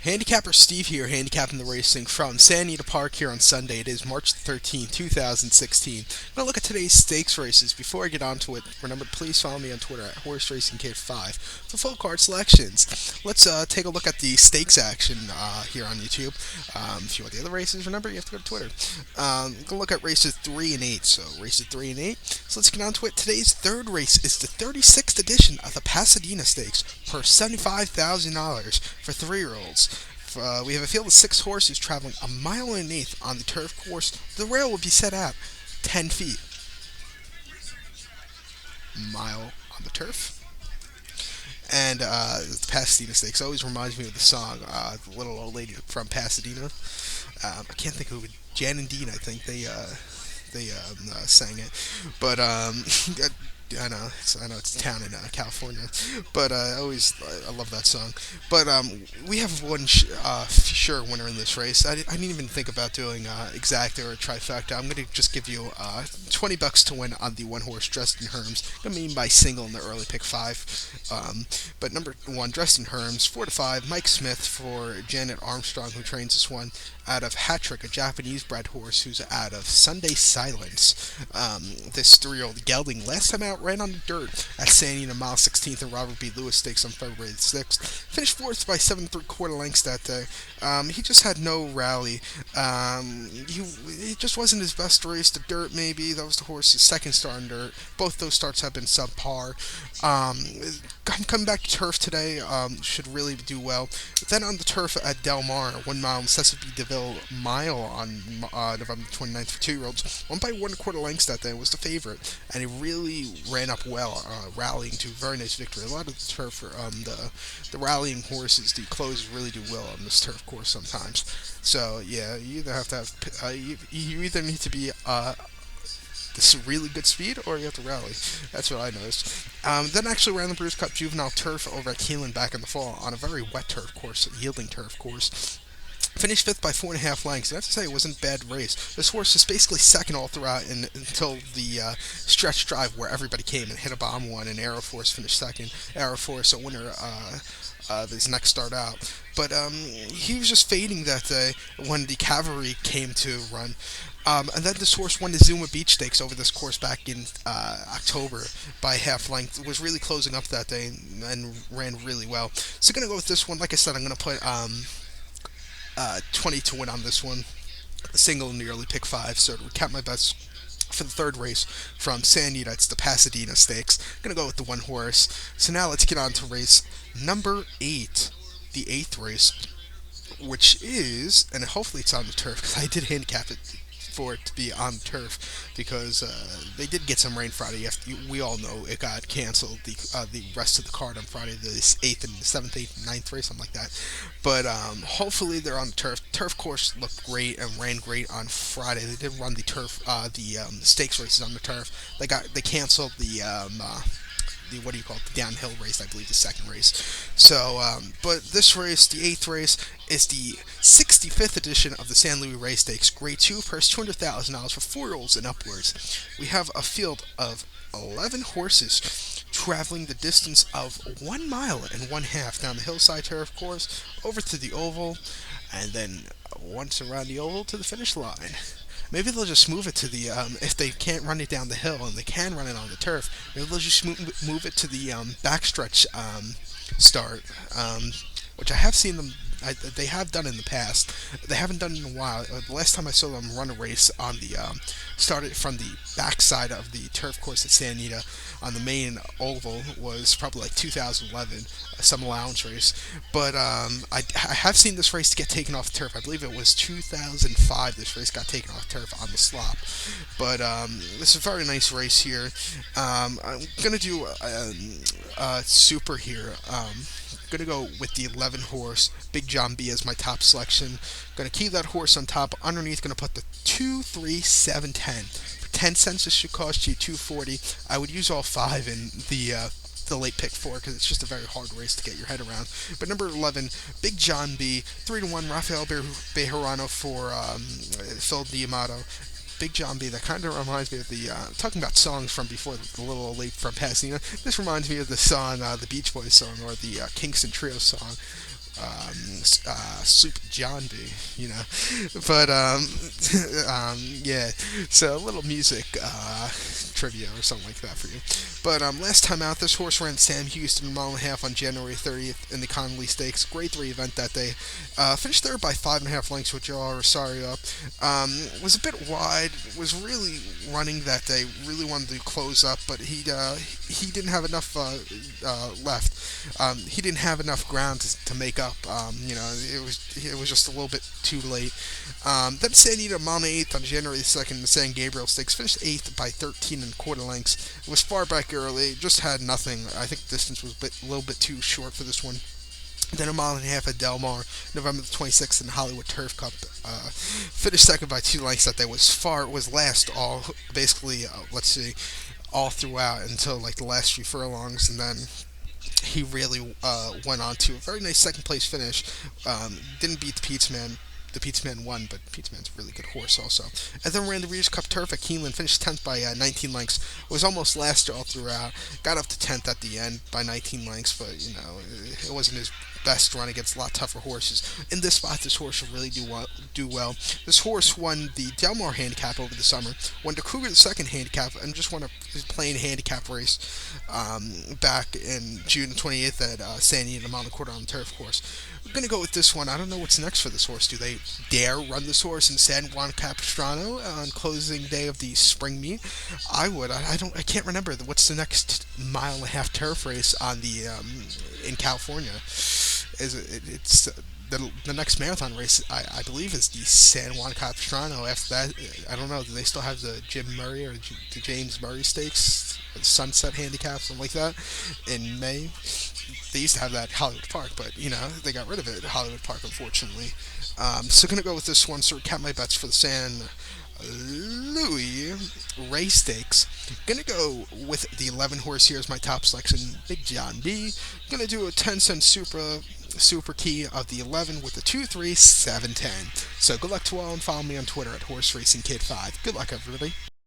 Handicapper Steve here, handicapping the racing from San Anita Park here on Sunday. It is March 13th, 2016. I'm going to look at today's stakes races. Before I get on to it, remember to please follow me on Twitter at HorseRacingKid5 for full card selections. Let's take a look at the stakes action here on YouTube. If you want the other races, remember you have to go to Twitter. We're going to look at races 3 and 8. So races 3 and 8. So let's get on to it. Today's third race is the 36th edition of the Pasadena Stakes for $75,000 for 3-year-olds. We have a field of 6 horses traveling a mile and an eighth on the turf course. The rail will be set at 10 feet. Mile on the turf. And the Pasadena Stakes always reminds me of the song, The Little Old Lady from Pasadena. I can't think of it. Jan and Dean, I think they sang it. But I know it's a town in California, but I love that song. But we have one sure winner in this race. I didn't even think about doing exacta or a trifecta. I'm gonna just give you $20 to win on the one horse Dresden Herms. I mean by single in the early pick 5. But number 1 Dresden Herms, 4 to 5. Mike Smith for Janet Armstrong, who trains this one out of Hattrick, a Japanese bred horse who's out of Sunday Silence. This 3-year-old gelding last time out ran on the dirt at San Anita Mile 16th and Robert B. Lewis Stakes on February 6th. Finished 4th by 7 3/4 lengths that day. He just had no rally. It just wasn't his best race. The dirt, maybe. That was the horse's second start on dirt. Both those starts have been subpar. Coming back to turf today, should really do well. Then on the turf at Del Mar, 1 mile Mississippi DeVille Mile on November 29th for 2-year-olds. 1 by 1/4 lengths that day was the favorite, and he really ran up well, rallying to a very nice victory. A lot of the turf, the rallying horses, the close really do well on this turf course sometimes. So yeah, you either have to have you either need to be this really good speed, or you have to rally. That's what I noticed. Then actually ran the Bruce Cup Juvenile Turf over at Keeneland back in the fall on a very wet turf course, yielding turf course. Finished 5th by 4.5 lengths. I have to say, it wasn't a bad race. This horse was basically second all throughout until the stretch drive where everybody came and hit a bomb one, and Aero Force finished second. Aero Force, a winner his next start out. But he was just fading that day when the cavalry came to run. And then this horse won the Zuma Beach Stakes over this course back in October by half length. It was really closing up that day and ran really well. So I'm going to go with this one. Like I said, I'm going to put 20 to win on this one. A single in the early pick 5. So to recap my bets for the third race from San Anita, it's the Pasadena Stakes. I'm going to go with the 1 horse. So now let's get on to race number 8, the 8th race, which is, and hopefully it's on the turf, because I did handicap it for it to be on turf, because they did get some rain Friday. We all know it got canceled, the rest of the card on Friday, the 8th and the 7th, 8th, and 9th race, something like that. But hopefully they're on the turf. Turf course looked great and ran great on Friday. They did run the turf, the stakes races on the turf. They canceled the what do you call it, the downhill race, I believe the second race. So, but this race, the 8th race, is the 65th edition of the San Luis Rey Stakes, Grade 2, purse $200,000 for 4-year-olds and upwards. We have a field of 11 horses traveling the distance of 1 mile and 1/2 down the hillside turf course, over to the oval, and then once around the oval to the finish line. Maybe they'll just move it to the, if they can't run it down the hill and they can run it on the turf, maybe they'll just move it to the backstretch start, which I have seen them, they have done in the past. They haven't done it in a while. The last time I saw them run a race on the, started from the backside of the turf course at San Anita on the main oval was probably like 2011, some allowance race. But I have seen this race get taken off the turf. I believe it was 2005 this race got taken off the turf on the slop. But this is a very nice race here. I'm going to do super here. Going to go with the 11 horse Big John B as my top selection. Going to keep that horse on top. Underneath, going to put the 2, 3, 7, 10. For 10 cents, this should cost you $2.40. I would use all 5 in the late pick 4 because it's just a very hard race to get your head around. But number 11, Big John B, 3 to 1. Rafael Bejarano for Phil D'Amato. Big John B, that kind of reminds me of the, talking about songs from before, the Little Old Lady from Pasadena, this reminds me of the song, the Beach Boys song, or the Kingston Trio song, Soup John B. You know, but yeah. So a little music trivia or something like that for you. But last time out, this horse ran Sam Houston a mile and a half on January 30th in the Connolly Stakes. Grade 3 event that day. Finished third by 5.5 lengths with Joe Rosario. Was a bit wide. Was really running that day. Really wanted to close up, but he didn't have enough left. He didn't have enough ground to make up. It was just a little bit too late. Then San Anita mile and eighth on January 2nd in the San Gabriel Stakes finished eighth by 13 and a quarter lengths. It was far back early. Just had nothing. I think the distance was a little bit too short for this one. Then a mile and a half at Del Mar, November the 26th in Hollywood Turf Cup. Finished second by 2 lengths that day. Was last all basically. Let's see, all throughout until like the last few furlongs, and then he really went on to a very nice second place finish. Didn't beat the Pizza Man. The Pizza Man won, but Pizza Man's a really good horse also. And then ran the Breeders' Cup Turf at Keeneland, finished 10th by 19 lengths. Was almost last all throughout. Got up to 10th at the end by 19 lengths, but it wasn't his best run against a lot tougher horses. In this spot, this horse should really do well. This horse won the Del Mar Handicap over the summer, won the Cougar the second handicap, and just won a plain handicap race back in June 28th at San Diego Mile and a Quarter on the turf course. We're gonna go with this one. I don't know what's next for this horse. Do they dare run this horse in San Juan Capistrano on closing day of the spring meet? I would. I don't. I can't remember what's the next mile and a half turf race on the in California. It's the next marathon race? I believe is the San Juan Capistrano. After that, I don't know. Do they still have the Jim Murray or the James Murray Stakes, or the Sunset Handicap, something like that, in May? They used to have that at Hollywood Park, but they got rid of it at Hollywood Park, unfortunately. So gonna go with this one. So count my bets for the San Louis Ray Stakes. Gonna go with the 11 horse here as my top selection. Big John B. Gonna do a 10-cent super key of the 11 with the 2, 3, 7, 10. So good luck to all and follow me on Twitter at Horse Racing Kid 5. Good luck, everybody.